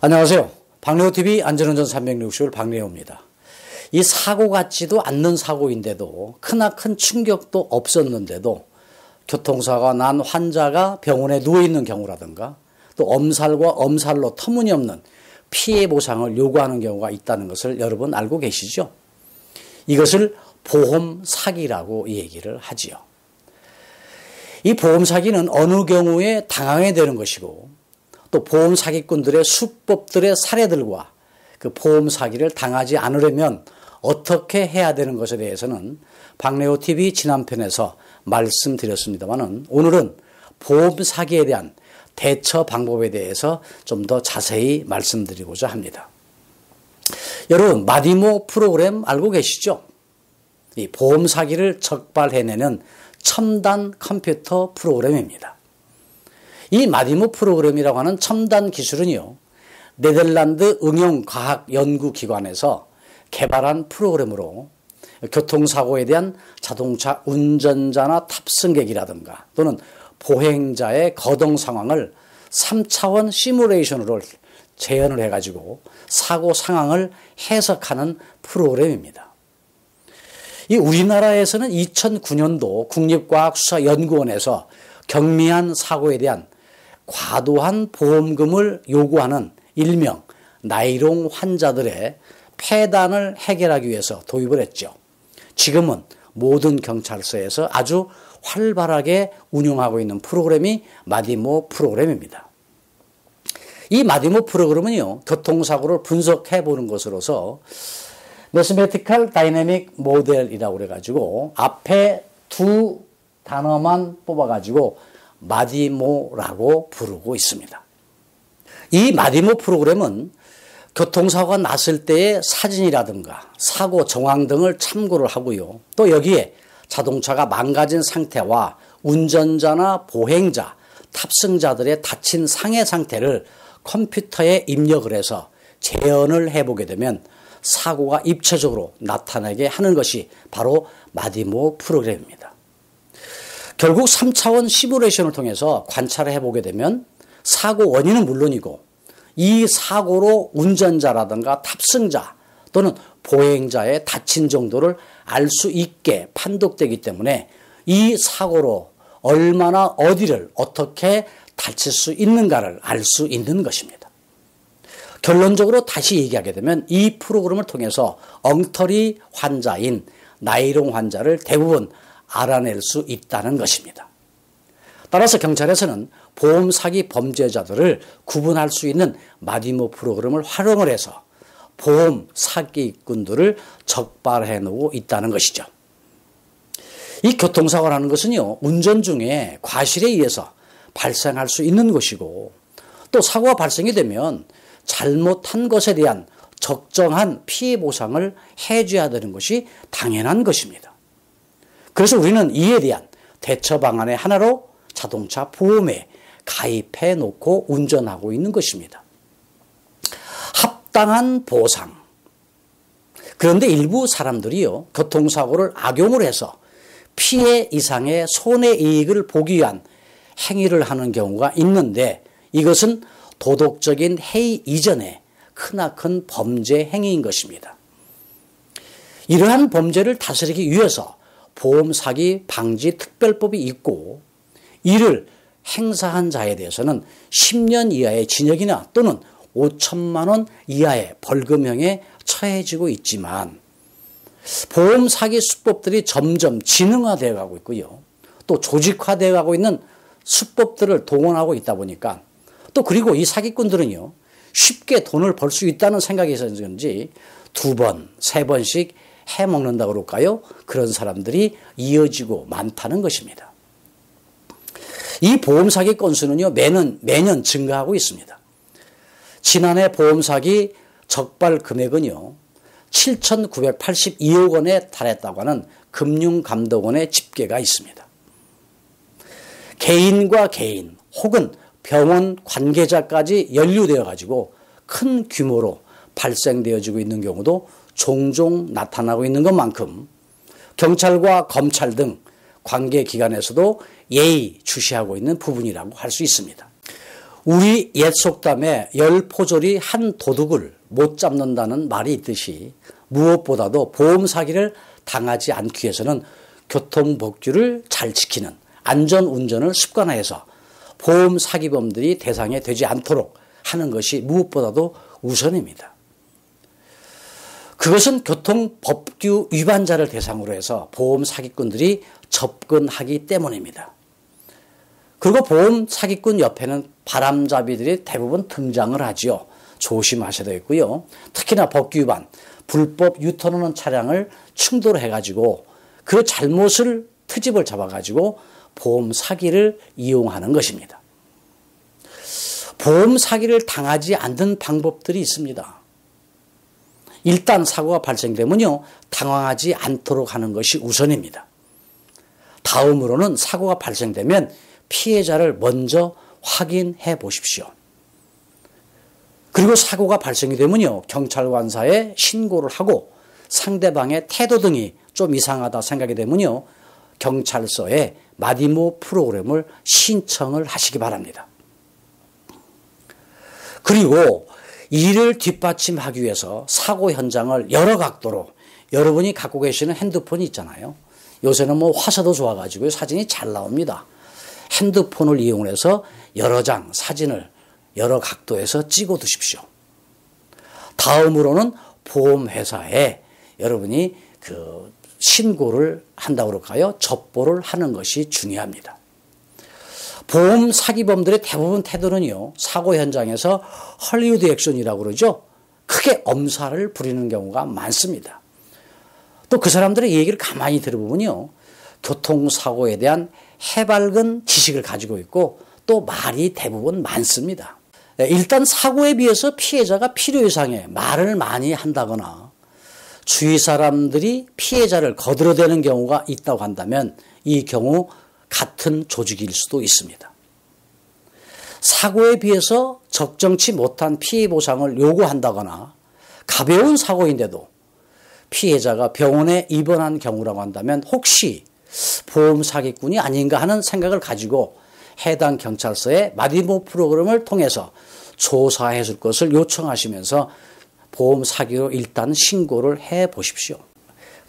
안녕하세요. 박래호TV 안전운전 360일 박래호입니다. 이 사고 같지도 않는 사고인데도 크나큰 충격도 없었는데도 교통사고가 난 환자가 병원에 누워있는 경우라든가 또 엄살과 엄살로 터무니없는 피해 보상을 요구하는 경우가 있다는 것을 여러분 알고 계시죠? 이것을 보험 사기라고 얘기를 하지요. 이 보험 사기는 어느 경우에 당하게 되는 것이고 또 보험 사기꾼들의 수법들의 사례들과 그 보험 사기를 당하지 않으려면 어떻게 해야 되는 것에 대해서는 박래호TV 지난편에서 말씀드렸습니다만은 오늘은 보험 사기에 대한 대처 방법에 대해서 좀 더 자세히 말씀드리고자 합니다. 여러분, 마디모 프로그램 알고 계시죠? 이 보험 사기를 적발해내는 첨단 컴퓨터 프로그램입니다. 이 마디모 프로그램이라고 하는 첨단 기술은요, 네덜란드 응용과학연구기관에서 개발한 프로그램으로 교통사고에 대한 자동차 운전자나 탑승객이라든가 또는 보행자의 거동 상황을 3차원 시뮬레이션으로 재현을 해가지고 사고 상황을 해석하는 프로그램입니다. 이 우리나라에서는 2009년도 국립과학수사연구원에서 경미한 사고에 대한 과도한 보험금을 요구하는 일명 나이롱 환자들의 폐단을 해결하기 위해서 도입을 했죠. 지금은 모든 경찰서에서 아주 활발하게 운영하고 있는 프로그램이 마디모 프로그램입니다. 이 마디모 프로그램은요, 교통사고를 분석해 보는 것으로서 매스메티컬 다이내믹 모델이라고 그래가지고 앞에 두 단어만 뽑아가지고 마디모라고 부르고 있습니다. 이 마디모 프로그램은 교통사고가 났을 때의 사진이라든가 사고 정황 등을 참고를 하고요. 또 여기에 자동차가 망가진 상태와 운전자나 보행자, 탑승자들의 다친 상해 상태를 컴퓨터에 입력을 해서 재현을 해보게 되면 사고가 입체적으로 나타나게 하는 것이 바로 마디모 프로그램입니다. 결국 3차원 시뮬레이션을 통해서 관찰을 해보게 되면 사고 원인은 물론이고 이 사고로 운전자라든가 탑승자 또는 보행자의 다친 정도를 알 수 있게 판독되기 때문에 이 사고로 얼마나 어디를 어떻게 다칠 수 있는가를 알 수 있는 것입니다. 결론적으로 다시 얘기하게 되면 이 프로그램을 통해서 엉터리 환자인 나이롱 환자를 대부분 알아낼 수 있다는 것입니다. 따라서 경찰에서는 보험 사기 범죄자들을 구분할 수 있는 마디모 프로그램을 활용을 해서 보험 사기꾼들을 적발해 놓고 있다는 것이죠. 이 교통사고라는 것은요, 운전 중에 과실에 의해서 발생할 수 있는 것이고 또 사고가 발생이 되면 잘못한 것에 대한 적정한 피해 보상을 해줘야 되는 것이 당연한 것입니다. 그래서 우리는 이에 대한 대처 방안의 하나로 자동차 보험에 가입해 놓고 운전하고 있는 것입니다. 합당한 보상. 그런데 일부 사람들이요, 교통사고를 악용을 해서 피해 이상의 손해이익을 보기 위한 행위를 하는 경우가 있는데 이것은 도덕적인 해이 이전에 크나큰 범죄 행위인 것입니다. 이러한 범죄를 다스리기 위해서 보험 사기 방지 특별법이 있고 이를 행사한 자에 대해서는 10년 이하의 징역이나 또는 5천만 원 이하의 벌금형에 처해지고 있지만 보험 사기 수법들이 점점 지능화되어 가고 있고요. 또 조직화되어 가고 있는 수법들을 동원하고 있다 보니까 또 그리고 이 사기꾼들은요, 쉽게 돈을 벌 수 있다는 생각이 있어서인지 2번, 3번씩 해먹는다고 그럴까요? 그런 사람들이 이어지고 많다는 것입니다. 이 보험 사기 건수는요, 매년 증가하고 있습니다. 지난해 보험 사기 적발 금액은요, 7,982억 원에 달했다고 하는 금융감독원의 집계가 있습니다. 개인과 개인 혹은 병원 관계자까지 연루되어 가지고 큰 규모로 발생되어지고 있는 경우도 종종 나타나고 있는 것만큼 경찰과 검찰 등 관계기관에서도 예의주시하고 있는 부분이라고 할 수 있습니다. 우리 옛 속담에 열 포졸이 한 도둑을 못 잡는다는 말이 있듯이 무엇보다도 보험 사기를 당하지 않기 위해서는 교통법규를 잘 지키는 안전운전을 습관화해서 보험 사기범들이 대상이 되지 않도록 하는 것이 무엇보다도 우선입니다. 그것은 교통법규 위반자를 대상으로 해서 보험 사기꾼들이 접근하기 때문입니다. 그리고 보험 사기꾼 옆에는 바람잡이들이 대부분 등장을 하지요. 조심하셔야 되겠고요. 특히나 법규 위반, 불법 유턴하는 차량을 충돌해가지고 그 잘못을 트집을 잡아가지고 보험 사기를 이용하는 것입니다. 보험 사기를 당하지 않는 방법들이 있습니다. 일단 사고가 발생되면요, 당황하지 않도록 하는 것이 우선입니다. 다음으로는 사고가 발생되면 피해자를 먼저 확인해 보십시오. 그리고 사고가 발생이 되면요, 경찰관사에 신고를 하고 상대방의 태도 등이 좀 이상하다 생각이 되면요, 경찰서에 마디모 프로그램을 신청을 하시기 바랍니다. 그리고 이를 뒷받침하기 위해서 사고 현장을 여러 각도로, 여러분이 갖고 계시는 핸드폰이 있잖아요. 요새는 뭐 화질도 좋아가지고 사진이 잘 나옵니다. 핸드폰을 이용해서 여러 장 사진을 여러 각도에서 찍어 두십시오. 다음으로는 보험회사에 여러분이 그 신고를 한다고 그럴까요? 접보를 하는 것이 중요합니다. 보험 사기범들의 대부분 태도는요, 사고 현장에서 헐리우드 액션이라고 그러죠. 크게 엄살을 부리는 경우가 많습니다. 또 그 사람들의 얘기를 가만히 들어보면요, 교통사고에 대한 해맑은 지식을 가지고 있고 또 말이 대부분 많습니다. 일단 사고에 비해서 피해자가 필요 이상의 말을 많이 한다거나 주위 사람들이 피해자를 거들어대는 경우가 있다고 한다면 이 경우 같은 조직일 수도 있습니다. 사고에 비해서 적정치 못한 피해 보상을 요구한다거나 가벼운 사고인데도 피해자가 병원에 입원한 경우라고 한다면 혹시 보험 사기꾼이 아닌가 하는 생각을 가지고 해당 경찰서에 마디모 프로그램을 통해서 조사해 줄 것을 요청하시면서 보험 사기로 일단 신고를 해 보십시오.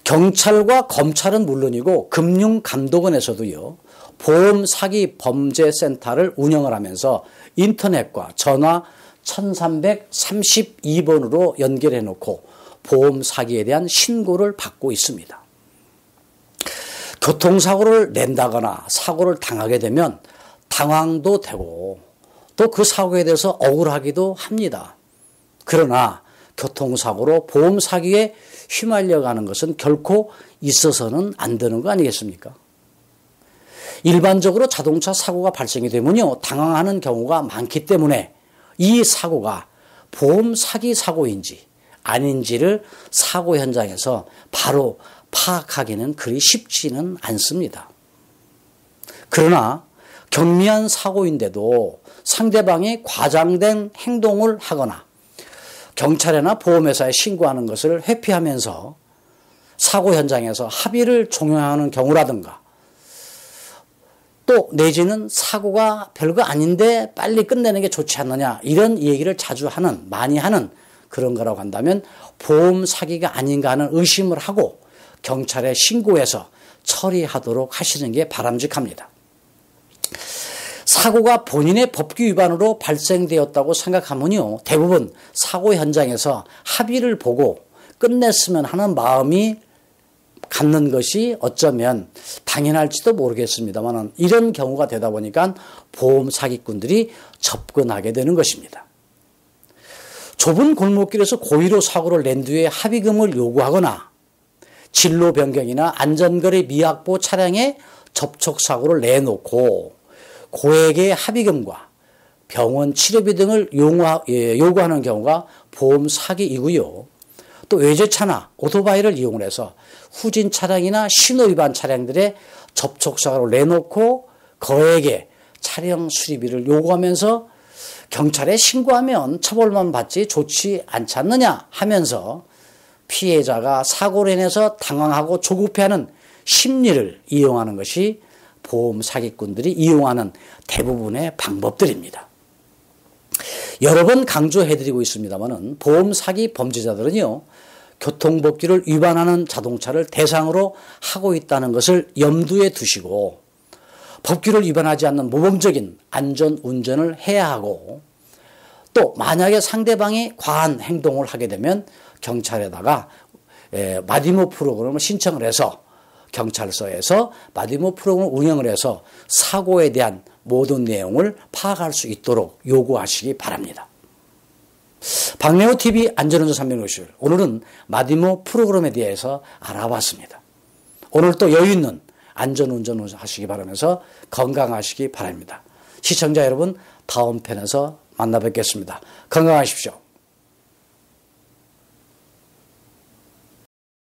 경찰과 검찰은 물론이고 금융감독원에서도요, 보험 사기 범죄센터를 운영을 하면서 인터넷과 전화 1332번으로 연결해 놓고 보험 사기에 대한 신고를 받고 있습니다. 교통사고를 낸다거나 사고를 당하게 되면 당황도 되고 또 그 사고에 대해서 억울하기도 합니다. 그러나 교통사고로 보험 사기에 휘말려가는 것은 결코 있어서는 안 되는 거 아니겠습니까? 일반적으로 자동차 사고가 발생이 되면요, 당황하는 경우가 많기 때문에 이 사고가 보험 사기 사고인지 아닌지를 사고 현장에서 바로 파악하기는 그리 쉽지는 않습니다. 그러나 경미한 사고인데도 상대방이 과장된 행동을 하거나 경찰이나 보험회사에 신고하는 것을 회피하면서 사고 현장에서 합의를 종용하는 경우라든가 또 내지는 사고가 별거 아닌데 빨리 끝내는 게 좋지 않느냐 이런 얘기를 자주 하는, 많이 하는 그런 거라고 한다면 보험 사기가 아닌가 하는 의심을 하고 경찰에 신고해서 처리하도록 하시는 게 바람직합니다. 사고가 본인의 법규 위반으로 발생되었다고 생각하면요, 대부분 사고 현장에서 합의를 보고 끝냈으면 하는 마음이 갖는 것이 어쩌면 당연할지도 모르겠습니다만 이런 경우가 되다 보니까 보험 사기꾼들이 접근하게 되는 것입니다. 좁은 골목길에서 고의로 사고를 낸 뒤에 합의금을 요구하거나 진로 변경이나 안전거리 미확보 차량에 접촉사고를 내놓고 고액의 합의금과 병원 치료비 등을 요구하는 경우가 보험 사기이고요. 또 외제차나 오토바이를 이용해서 후진 차량이나 신호 위반 차량들의 접촉사고를 내놓고 거액의 차량 수리비를 요구하면서 경찰에 신고하면 처벌만 받지 좋지 않지 않느냐 하면서 피해자가 사고로 인해서 당황하고 조급해하는 심리를 이용하는 것이 보험 사기꾼들이 이용하는 대부분의 방법들입니다. 여러 번 강조해드리고 있습니다만은 보험 사기 범죄자들은요, 교통법규를 위반하는 자동차를 대상으로 하고 있다는 것을 염두에 두시고 법규를 위반하지 않는 모범적인 안전 운전을 해야 하고, 또 만약에 상대방이 과한 행동을 하게 되면 경찰에다가 마디모 프로그램을 신청을 해서 경찰서에서 마디모 프로그램을 운영을 해서 사고에 대한 모든 내용을 파악할 수 있도록 요구하시기 바랍니다. 박래호 TV 안전운전 360, 오늘은 마디모 프로그램에 대해서 알아봤습니다. 오늘 또 여유 있는 안전운전 하시기 바라면서 건강하시기 바랍니다. 시청자 여러분, 다음 편에서 만나 뵙겠습니다. 건강하십시오.